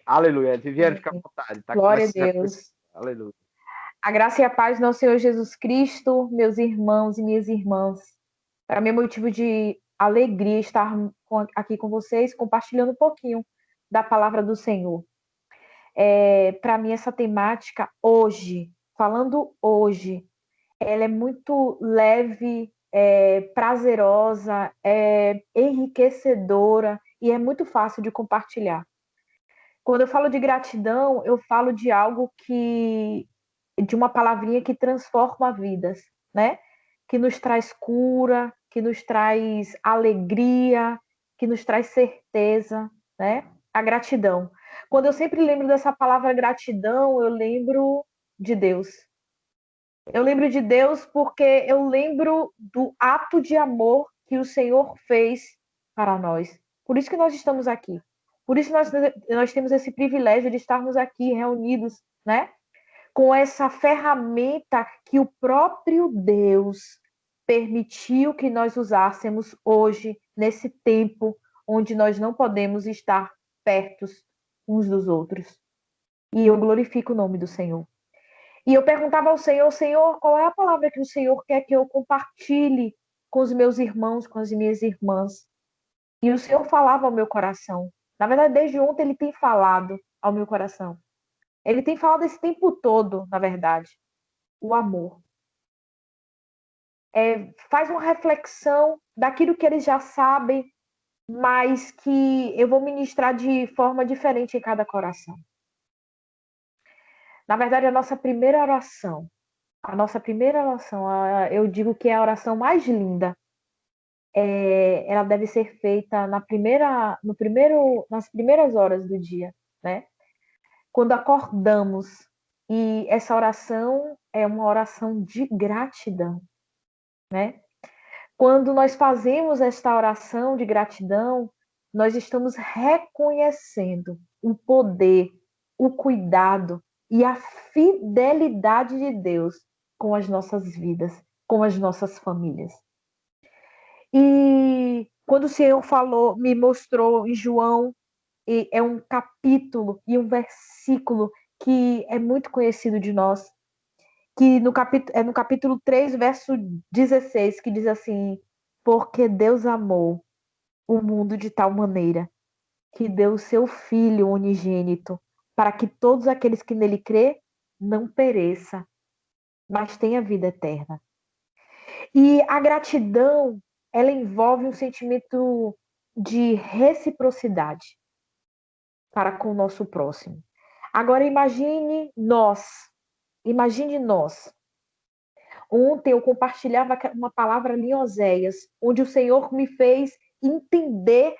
Aleluia. Viviane, fica à vontade. Tá Glória a começando. Deus. Aleluia. A graça e a paz do nosso Senhor Jesus Cristo, meus irmãos e minhas irmãs. Para mim é motivo de alegria estar aqui com vocês, compartilhando um pouquinho da palavra do Senhor. Para mim, essa temática hoje, falando hoje, ela é muito leve, prazerosa, enriquecedora e é muito fácil de compartilhar. Quando eu falo de gratidão, eu falo de algo de uma palavrinha que transforma vidas, né? Que nos traz cura, que nos traz alegria, que nos traz certeza, né? A gratidão. Quando eu sempre lembro dessa palavra gratidão, eu lembro de Deus. Eu lembro de Deus porque eu lembro do ato de amor que o Senhor fez para nós. Por isso que nós estamos aqui. Por isso nós temos esse privilégio de estarmos aqui reunidos, né? Com essa ferramenta que o próprio Deus permitiu que nós usássemos hoje, nesse tempo onde nós não podemos estar perto uns dos outros. E eu glorifico o nome do Senhor. E eu perguntava ao Senhor, Senhor, qual é a palavra que o Senhor quer que eu compartilhe com os meus irmãos, com as minhas irmãs? E o Senhor falava ao meu coração. Na verdade, desde ontem ele tem falado ao meu coração. Ele tem falado esse tempo todo, na verdade. O amor. Faz uma reflexão daquilo que eles já sabem, mas que eu vou ministrar de forma diferente em cada coração. Na verdade, a nossa primeira oração, eu digo que é a oração mais linda. Ela deve ser feita nas primeiras horas do dia, né? Quando acordamos. E essa oração é uma oração de gratidão, né? Quando nós fazemos esta oração de gratidão, nós estamos reconhecendo o poder, o cuidado e a fidelidade de Deus com as nossas vidas, com as nossas famílias. E quando o Senhor me mostrou em João, é um capítulo e um versículo que é muito conhecido de nós, que no capítulo 3, verso 16, que diz assim: porque Deus amou o mundo de tal maneira que deu o seu Filho unigênito, para que todos aqueles que nele crê não pereça, mas tenha vida eterna. E a gratidão, ela envolve um sentimento de reciprocidade para com o nosso próximo. Agora imagine nós. Ontem eu compartilhava uma palavra ali em Oséias, onde o Senhor me fez entender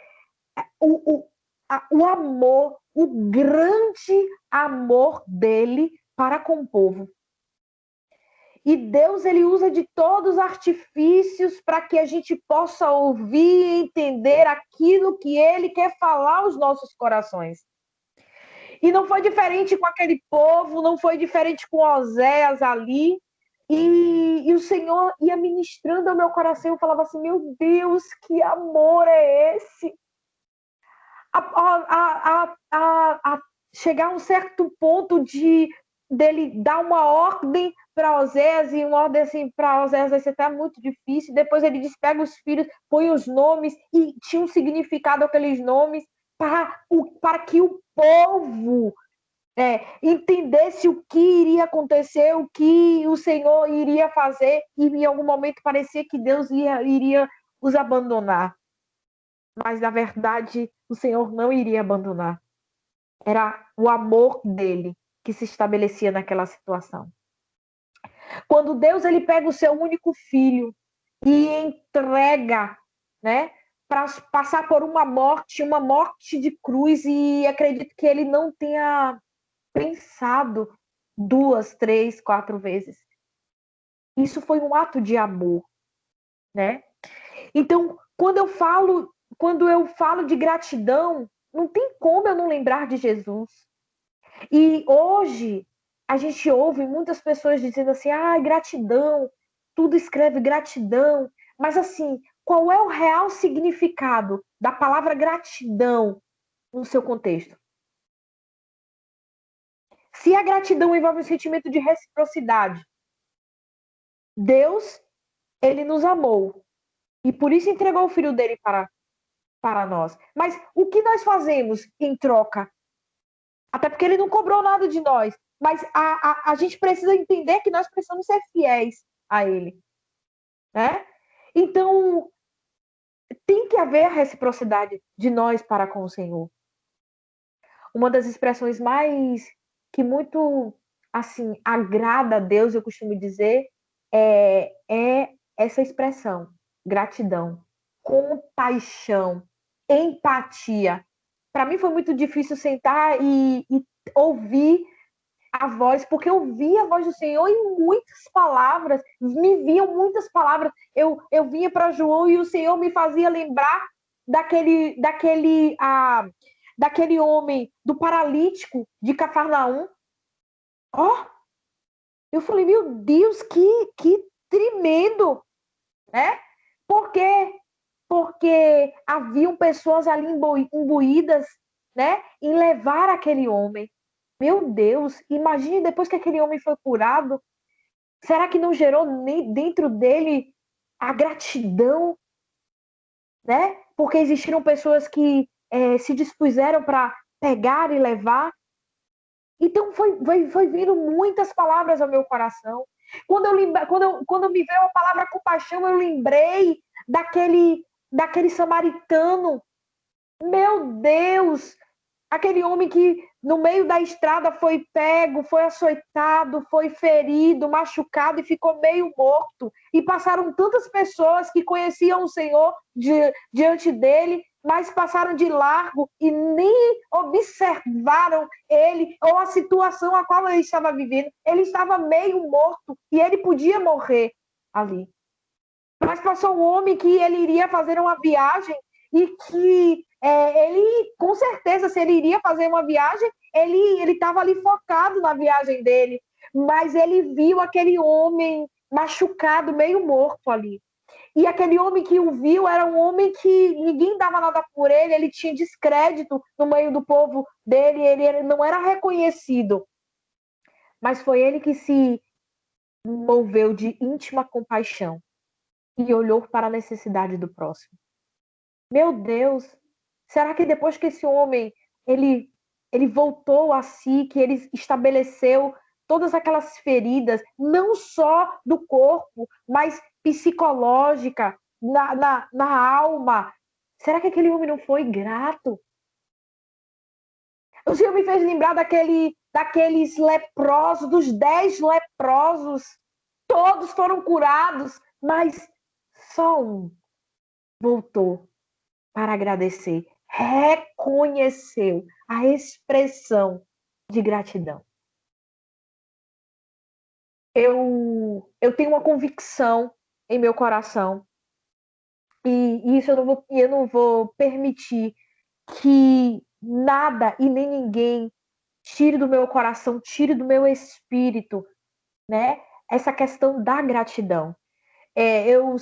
o amor, o grande amor dele para com o povo. E Deus, ele usa de todos os artifícios para que a gente possa ouvir e entender aquilo que ele quer falar aos nossos corações. E não foi diferente com aquele povo, não foi diferente com Oséias ali. E o Senhor ia ministrando ao meu coração, eu falava assim, meu Deus, que amor é esse? A chegar a um certo ponto dele dar uma ordem para Oséias, e uma ordem assim para Oséias vai ser até muito difícil. Depois ele diz, pega os filhos, põe os nomes, e tinha um significado aqueles nomes para que o povo entendesse o que iria acontecer, o que o Senhor iria fazer, e em algum momento parecia que Deus iria os abandonar. Mas, na verdade, o Senhor não iria abandonar. Era o amor dele que se estabelecia naquela situação. Quando Deus ele pega o seu único filho e entrega, né, para passar por uma morte de cruz, e acredito que ele não tenha pensado 2, 3, 4 vezes. Isso foi um ato de amor, né? Então, quando eu falo de gratidão, não tem como eu não lembrar de Jesus. E hoje a gente ouve muitas pessoas dizendo assim: "Ah, gratidão", tudo escreve gratidão, mas assim, qual é o real significado da palavra gratidão no seu contexto? Se a gratidão envolve um sentimento de reciprocidade, Deus, ele nos amou e por isso entregou o filho dele para nós. Mas o que nós fazemos em troca? Até porque ele não cobrou nada de nós. Mas a gente precisa entender que nós precisamos ser fiéis a ele. Né? Então, tem que haver a reciprocidade de nós para com o Senhor. Uma das expressões mais que muito assim agrada a Deus, eu costumo dizer, é essa expressão: gratidão, compaixão, empatia. Para mim foi muito difícil sentar e ouvir a voz, porque eu via a voz do Senhor em muitas palavras, me viam muitas palavras. Eu vinha para João e o Senhor me fazia lembrar daquele homem, do paralítico de Cafarnaum. Ó, eu falei, meu Deus, que tremendo, né? Por quê? Porque haviam pessoas ali imbuídas, né, em levar aquele homem. Meu Deus, imagine depois que aquele homem foi curado, será que não gerou nem dentro dele a gratidão, né? Porque existiram pessoas que se dispuseram para pegar e levar. Então foi vindo muitas palavras ao meu coração. Quando me veio a palavra compaixão, eu lembrei daquele samaritano. Meu Deus! Aquele homem que no meio da estrada foi pego, foi açoitado, foi ferido, machucado e ficou meio morto. E passaram tantas pessoas que conheciam o Senhor diante dele, mas passaram de largo e nem observaram ele ou a situação a qual ele estava vivendo. Ele estava meio morto e ele podia morrer ali. Mas passou um homem que ele iria fazer uma viagem e que ele, com certeza, se ele iria fazer uma viagem, ele estava ali focado na viagem dele. Mas ele viu aquele homem machucado, meio morto ali. E aquele homem que o viu era um homem que ninguém dava nada por ele tinha descrédito no meio do povo dele, ele não era reconhecido. Mas foi ele que se moveu de íntima compaixão e olhou para a necessidade do próximo. Meu Deus, será que depois que esse homem ele voltou a si, que ele estabeleceu todas aquelas feridas, não só do corpo, mas psicológica, na alma, será que aquele homem não foi grato? O Senhor me fez lembrar daqueles leprosos, dos 10 leprosos, todos foram curados, mas só um voltou para agradecer, reconheceu a expressão de gratidão. Eu tenho uma convicção em meu coração e isso eu não vou permitir que nada e nem ninguém tire do meu coração, tire do meu espírito, né? Essa questão da gratidão. Eu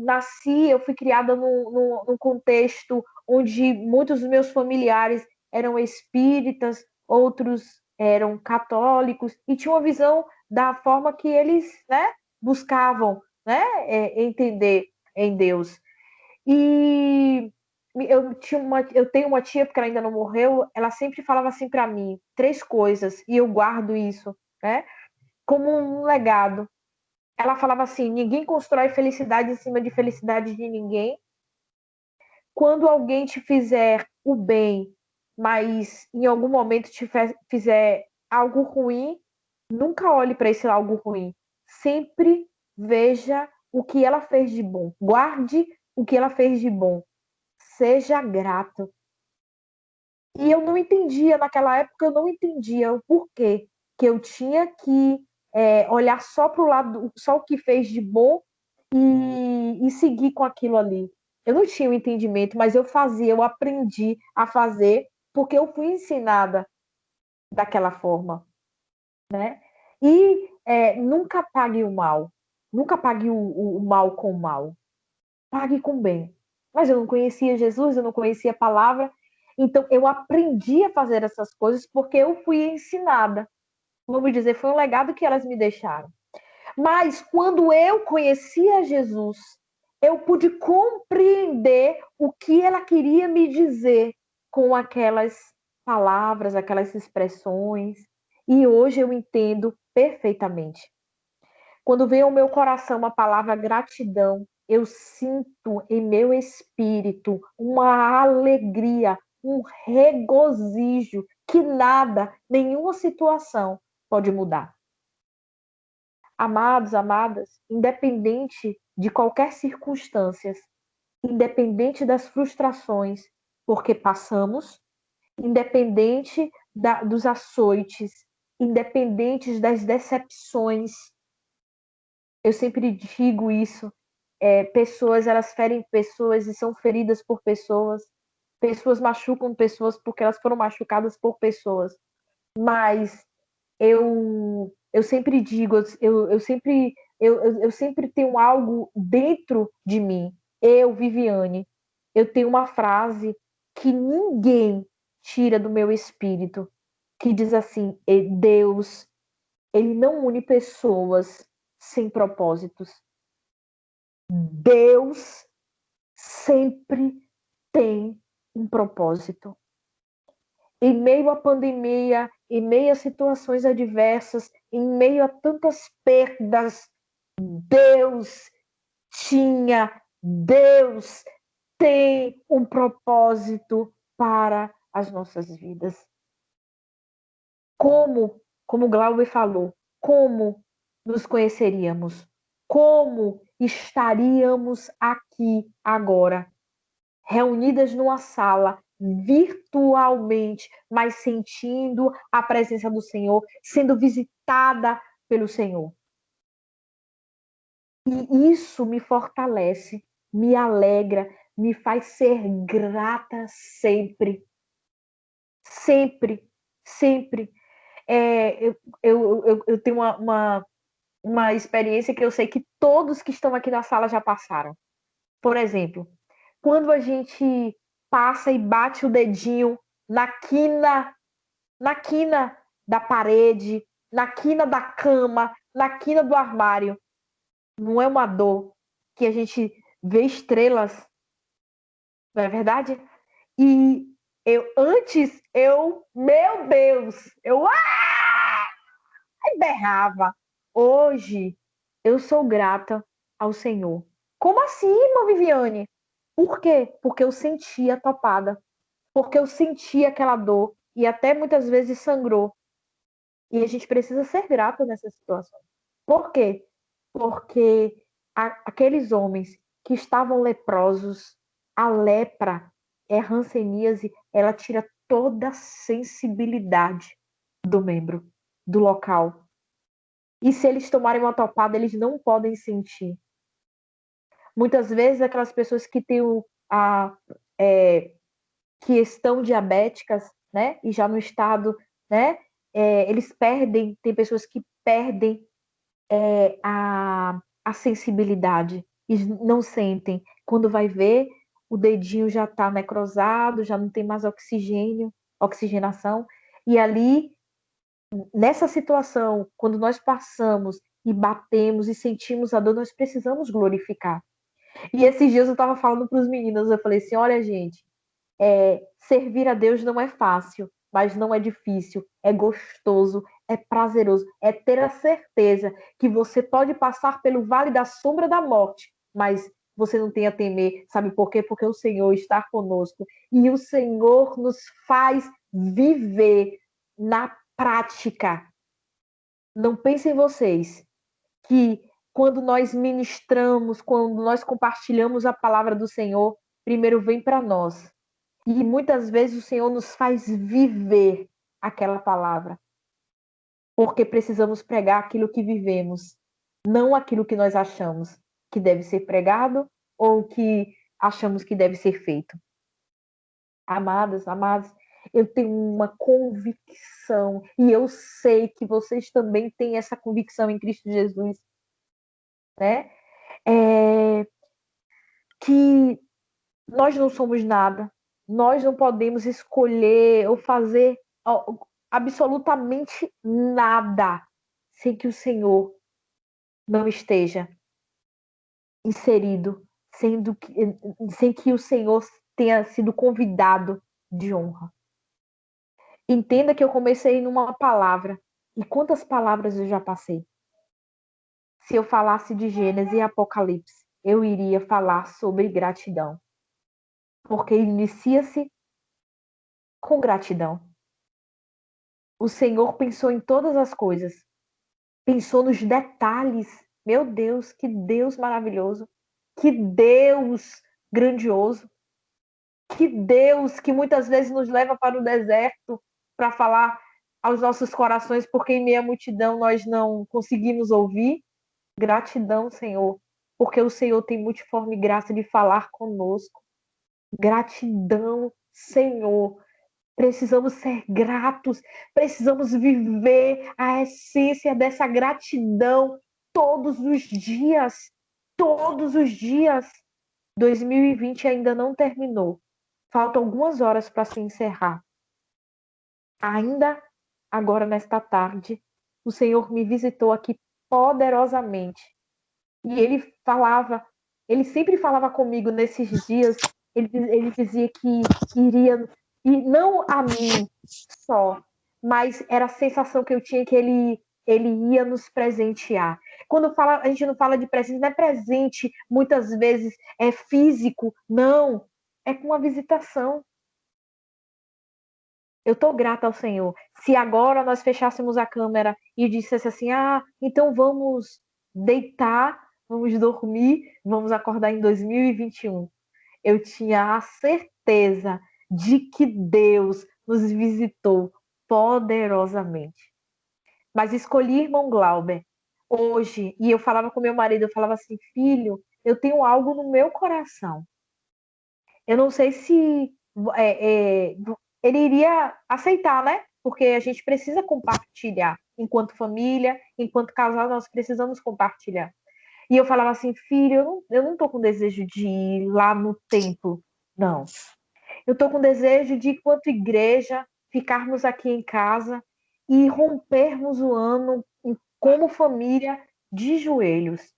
nasci, eu fui criada num contexto onde muitos dos meus familiares eram espíritas, outros eram católicos, e tinha uma visão da forma que eles, né, buscavam, né, entender em Deus. E eu tenho uma tia, porque ela ainda não morreu, ela sempre falava assim para mim, 3 coisas, e eu guardo isso, né, como um legado. Ela falava assim: ninguém constrói felicidade em cima de felicidade de ninguém. Quando alguém te fizer o bem, mas em algum momento te fizer algo ruim, nunca olhe para esse algo ruim. Sempre veja o que ela fez de bom. Guarde o que ela fez de bom. Seja grato. E eu não entendia, naquela época, eu não entendia o porquê que eu tinha que olhar só para o lado, só o que fez de bom e seguir com aquilo ali. Eu não tinha o entendimento, mas eu fazia, eu aprendi a fazer porque eu fui ensinada daquela forma, né? E nunca pague o mal, nunca pague o mal com o mal, pague com o bem. Mas eu não conhecia Jesus, eu não conhecia a palavra, Então, eu aprendi a fazer essas coisas porque eu fui ensinada. Vamos dizer, foi um legado que elas me deixaram. Mas quando eu conheci a Jesus, eu pude compreender o que ela queria me dizer com aquelas palavras, aquelas expressões. E hoje eu entendo perfeitamente. Quando vem ao meu coração a palavra gratidão, eu sinto em meu espírito uma alegria, um regozijo que nada, nenhuma situação pode mudar. Amados, amadas, independente de qualquer circunstância, independente das frustrações, porque passamos, independente dos açoites, independentes das decepções, eu sempre digo isso, pessoas, elas ferem pessoas e são feridas por pessoas, pessoas machucam pessoas porque elas foram machucadas por pessoas, mas eu sempre digo, eu sempre tenho algo dentro de mim. Eu, Viviane, eu tenho uma frase que ninguém tira do meu espírito, que diz assim: Deus, ele não une pessoas sem propósitos. Deus sempre tem um propósito. Em meio à pandemia, em meio a situações adversas, em meio a tantas perdas, Deus Deus tem um propósito para as nossas vidas. Como o Glauber falou, como nos conheceríamos? Como estaríamos aqui agora, reunidas numa sala, virtualmente, mas sentindo a presença do Senhor, sendo visitada pelo Senhor. E isso me fortalece, me alegra, me faz ser grata sempre. Sempre, sempre. Eu tenho uma experiência que eu sei que todos que estão aqui na sala já passaram. Por exemplo, quando a gente passa e bate o dedinho na quina da parede, na quina da cama, na quina do armário, não é uma dor que a gente vê estrelas, não é verdade? E meu Deus, berrava. Hoje, eu sou grata ao Senhor. Como assim, irmã Viviane? Por quê? Porque eu sentia topada. Porque eu sentia aquela dor. E até muitas vezes sangrou. E a gente precisa ser grato nessa situação. Por quê? Porque aqueles homens que estavam leprosos, a lepra, hanseníase, ela tira toda a sensibilidade do membro, do local. E se eles tomarem uma topada, eles não podem sentir. Muitas vezes, aquelas pessoas que têm que estão diabéticas, né, e já no estado, né, eles perdem, tem pessoas que perdem a sensibilidade e não sentem. Quando vai ver, o dedinho já está necrosado, já não tem mais oxigenação, e ali, nessa situação, quando nós passamos e batemos e sentimos a dor, nós precisamos glorificar. E esses dias eu estava falando para os meninos, eu falei assim, olha gente, servir a Deus não é fácil, mas não é difícil, é gostoso, é prazeroso, é ter a certeza que você pode passar pelo vale da sombra da morte, mas você não tem a temer, sabe por quê? Porque o Senhor está conosco e o Senhor nos faz viver na prática. Não pensem vocês que quando nós ministramos, quando nós compartilhamos a palavra do Senhor, primeiro vem para nós. E muitas vezes o Senhor nos faz viver aquela palavra. Porque precisamos pregar aquilo que vivemos, não aquilo que nós achamos que deve ser pregado ou que achamos que deve ser feito. Amadas, amados, eu tenho uma convicção e eu sei que vocês também têm essa convicção em Cristo Jesus, né? Que nós não somos nada, nós não podemos escolher ou fazer absolutamente nada sem que o Senhor não esteja inserido, sem que o Senhor tenha sido convidado de honra. Entenda que eu comecei numa palavra, e quantas palavras eu já passei? Se eu falasse de Gênesis e Apocalipse, eu iria falar sobre gratidão, porque inicia-se com gratidão. O Senhor pensou em todas as coisas, pensou nos detalhes. Meu Deus, que Deus maravilhoso, que Deus grandioso, que Deus que muitas vezes nos leva para o deserto para falar aos nossos corações, porque em meia multidão nós não conseguimos ouvir. Gratidão, Senhor, porque o Senhor tem multiforme graça de falar conosco. Gratidão, Senhor. Precisamos ser gratos, precisamos viver a essência dessa gratidão todos os dias. Todos os dias. 2020 ainda não terminou. Faltam algumas horas para se encerrar. Ainda agora, nesta tarde, o Senhor me visitou aqui poderosamente. E ele sempre falava comigo nesses dias, ele dizia que iria, e não a mim só, mas era a sensação que eu tinha que ele ia nos presentear. Quando fala, a gente não fala de presente, não é presente, muitas vezes é físico, não, é com uma visitação. Eu estou grata ao Senhor. Se agora nós fechássemos a câmera e dissesse assim, então vamos deitar, vamos dormir, vamos acordar em 2021. Eu tinha a certeza de que Deus nos visitou poderosamente. Mas escolhi irmão Glauber hoje, e eu falava com meu marido, eu falava assim, filho, eu tenho algo no meu coração. Eu não sei se ele iria aceitar, né? Porque a gente precisa compartilhar. Enquanto família, enquanto casal, nós precisamos compartilhar. E eu falava assim, filho, eu não tô com desejo de ir lá no templo, não. Eu tô com desejo de, enquanto igreja, ficarmos aqui em casa e rompermos o ano como família de joelhos.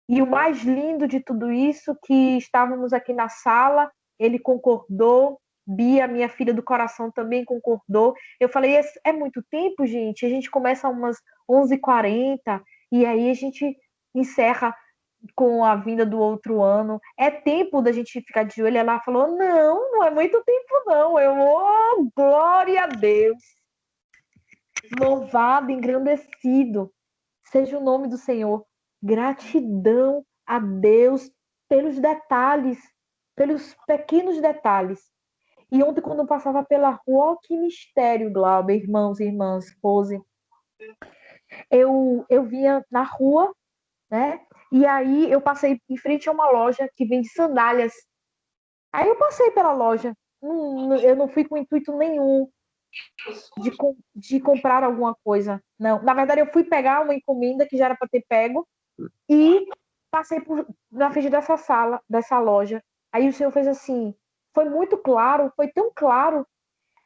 E o mais lindo de tudo isso, que estávamos aqui na sala, ele concordou, Bia, minha filha do coração, também concordou. Eu falei, é muito tempo, gente? A gente começa umas 11h40 e aí a gente encerra com a vinda do outro ano. É tempo da gente ficar de joelho? Ela falou, não é muito tempo não. Glória a Deus. Louvado, engrandecido seja o nome do Senhor. Gratidão a Deus pelos detalhes, pelos pequenos detalhes. E ontem, quando eu passava pela rua, oh, que mistério, Glauber, irmãos e irmãs, Pose. Eu vinha na rua, né? E aí eu passei em frente a uma loja que vende sandálias. Aí eu passei pela loja. Eu não fui com intuito nenhum de comprar alguma coisa. Não. Na verdade, eu fui pegar uma encomenda que já era para ter pego e passei na frente dessa loja. Aí o senhor fez assim, foi muito claro, foi tão claro.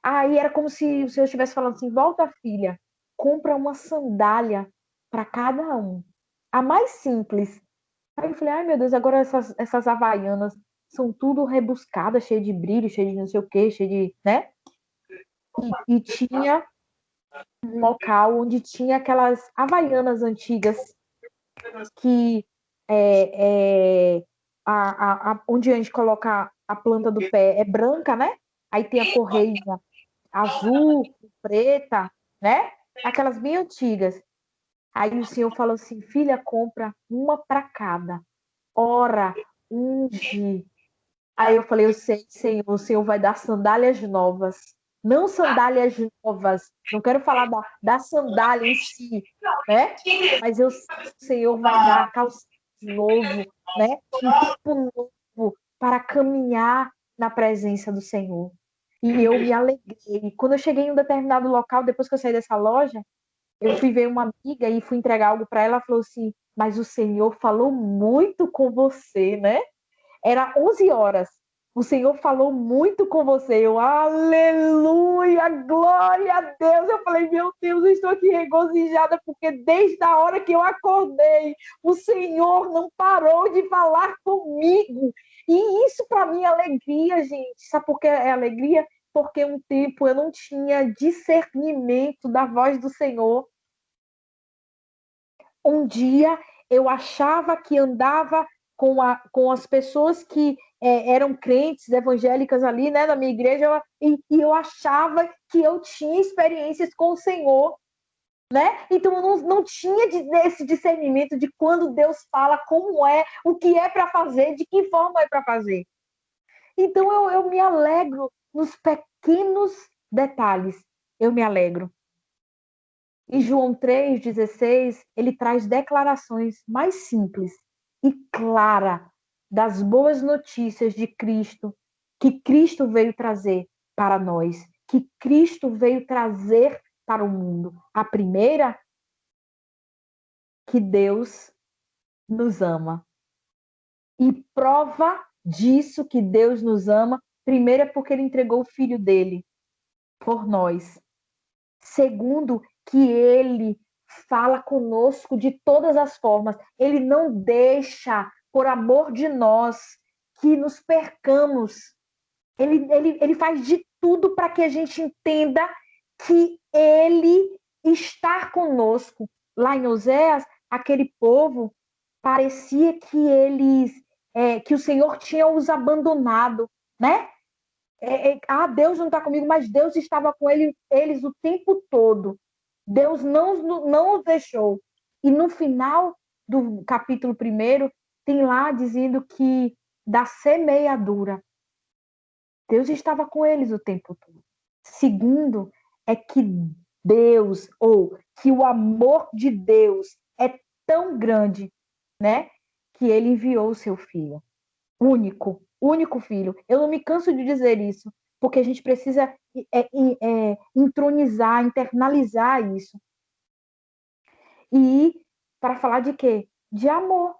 Aí era como se o senhor estivesse falando assim, volta, filha, compra uma sandália para cada um. A mais simples. Aí eu falei, ai meu Deus, agora essas havaianas são tudo rebuscadas, cheio de brilho, cheio de não sei o que, cheio de, né? E tinha um local onde tinha aquelas havaianas antigas que onde a gente coloca a planta do pé é branca, né? Aí tem a correia azul, preta, né? Aquelas bem antigas. Aí o senhor falou assim, filha, compra uma para cada. Ora, unge. Aí eu falei, eu sei, Senhor, o Senhor vai dar sandálias novas. Não sandálias novas. Não quero falar da sandália em si, né? Mas o Senhor vai dar calçado novo, né? Um tempo novo para caminhar na presença do Senhor. E eu me alegrei. Quando eu cheguei em um determinado local, depois que eu saí dessa loja, eu fui ver uma amiga e fui entregar algo para ela. Ela falou assim, mas o Senhor falou muito com você, né? Era 11 horas. o Senhor falou muito com você. Eu, aleluia, glória a Deus. Eu falei, meu Deus, eu estou aqui regozijada, porque desde a hora que eu acordei, o Senhor não parou de falar comigo. E isso para mim é alegria, gente. Sabe por que é alegria? Porque um tempo eu não tinha discernimento da voz do Senhor. Um dia eu achava que andava com as pessoas que eram crentes evangélicas ali, né, na minha igreja, e eu achava que eu tinha experiências com o Senhor, né? Então eu não tinha esse discernimento de quando Deus fala, como é, o que é para fazer, de que forma é para fazer. Então eu me alegro nos pequenos detalhes, eu me alegro. E João 3,16, ele traz declarações mais simples e clara das boas notícias de Cristo, que Cristo veio trazer para nós, que Cristo veio trazer para o mundo. A primeira, que Deus nos ama. E prova disso que Deus nos ama, primeiro é porque ele entregou o filho dele por nós. Segundo, que ele fala conosco de todas as formas. Ele não deixa, por amor de nós, que nos percamos. Ele faz de tudo para que a gente entenda que ele está conosco. Lá em Oséias, aquele povo parecia que que o Senhor tinha os abandonado, né? Deus não está comigo, mas Deus estava com eles o tempo todo. Deus não os deixou. E no final do capítulo 1, tem lá dizendo que da semeadura, Deus estava com eles o tempo todo. Segundo, é que Deus, ou que o amor de Deus é tão grande, né? Que ele enviou o seu filho único filho. Eu não me canso de dizer isso, porque a gente precisa entronizar, internalizar isso. E para falar de quê? De amor.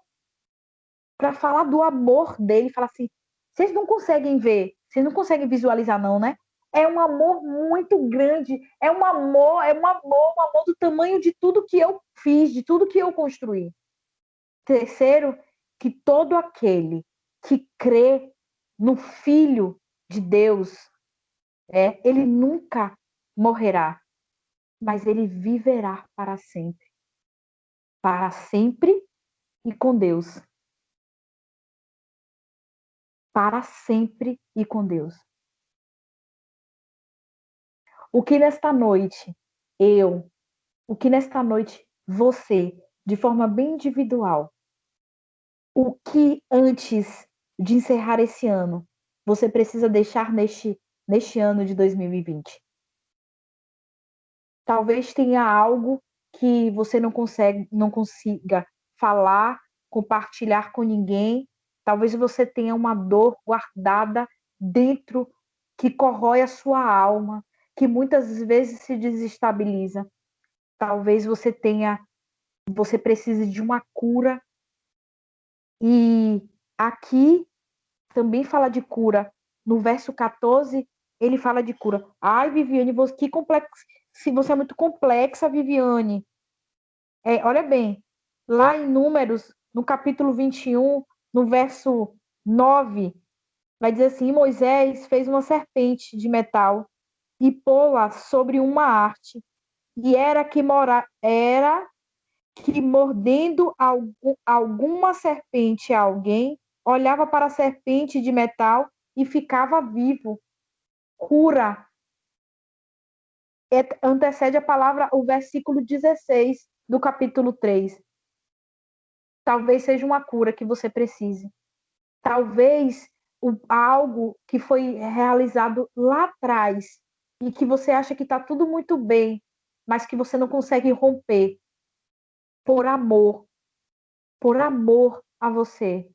Para falar do amor dele, falar assim, vocês não conseguem ver, vocês não conseguem visualizar não, né? É um amor muito grande, é um amor do tamanho de tudo que eu fiz, de tudo que eu construí. Terceiro, que todo aquele que crê no Filho de Deus, ele nunca morrerá, mas ele viverá para sempre e com Deus, para sempre e com Deus. O que nesta noite o que nesta noite você, de forma bem individual, o que antes de encerrar esse ano, você precisa deixar neste ano de 2020? Talvez tenha algo que você não consiga falar, compartilhar com ninguém. Talvez você tenha uma dor guardada dentro que corrói a sua alma, que muitas vezes se desestabiliza. Talvez você precise de uma cura. E aqui também fala de cura. No verso 14, ele fala de cura. Ai, Viviane, se você é muito complexa, Viviane. Olha bem, lá em Números, no capítulo 21, no verso 9, vai dizer assim: Moisés fez uma serpente de metal e pô-la sobre uma haste, e era que mordendo alguma serpente a alguém, olhava para a serpente de metal e ficava vivo. Cura. Antecede a palavra, o versículo 16 do capítulo 3. Talvez seja uma cura que você precise. Talvez algo que foi realizado lá atrás e que você acha que está tudo muito bem, mas que você não consegue romper por amor a você,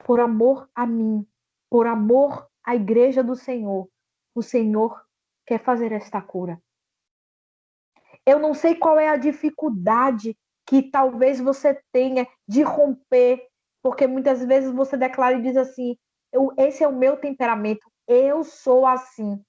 por amor a mim, por amor à igreja do Senhor. O Senhor quer fazer esta cura. Eu não sei qual é a dificuldade que talvez você tenha de romper, porque muitas vezes você declara e diz assim: esse é o meu temperamento, eu sou assim.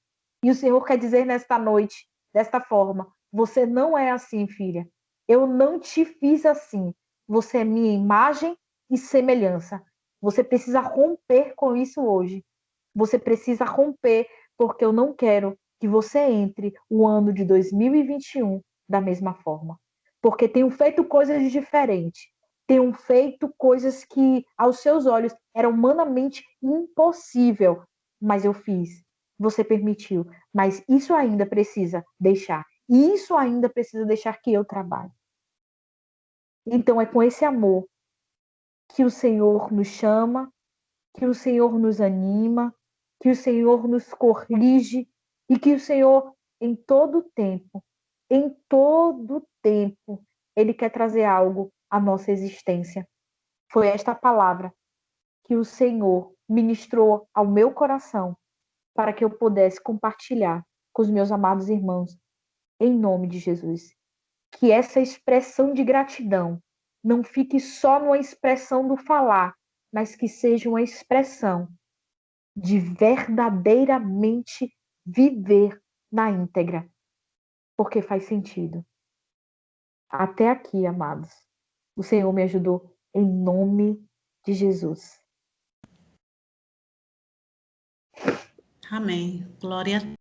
E o Senhor quer dizer nesta noite, desta forma: você não é assim, filha. Eu não te fiz assim. Você é minha imagem e semelhança. Você precisa romper com isso hoje. Você precisa romper, porque eu não quero que você entre o ano de 2021 da mesma forma. Porque tenho feito coisas diferentes. Tenho feito coisas que, aos seus olhos, era humanamente impossível. Mas eu fiz. Você permitiu. Mas isso ainda precisa deixar. E isso ainda precisa deixar que eu trabalhe. Então é com esse amor que o Senhor nos chama, que o Senhor nos anima, que o Senhor nos corrige e que o Senhor, em todo tempo, Ele quer trazer algo à nossa existência. Foi esta palavra que o Senhor ministrou ao meu coração para que eu pudesse compartilhar com os meus amados irmãos, em nome de Jesus. Que essa expressão de gratidão não fique só numa expressão do falar, mas que seja uma expressão de verdadeiramente viver na íntegra, porque faz sentido. Até aqui, amados, o Senhor me ajudou em nome de Jesus. Amém. Glória a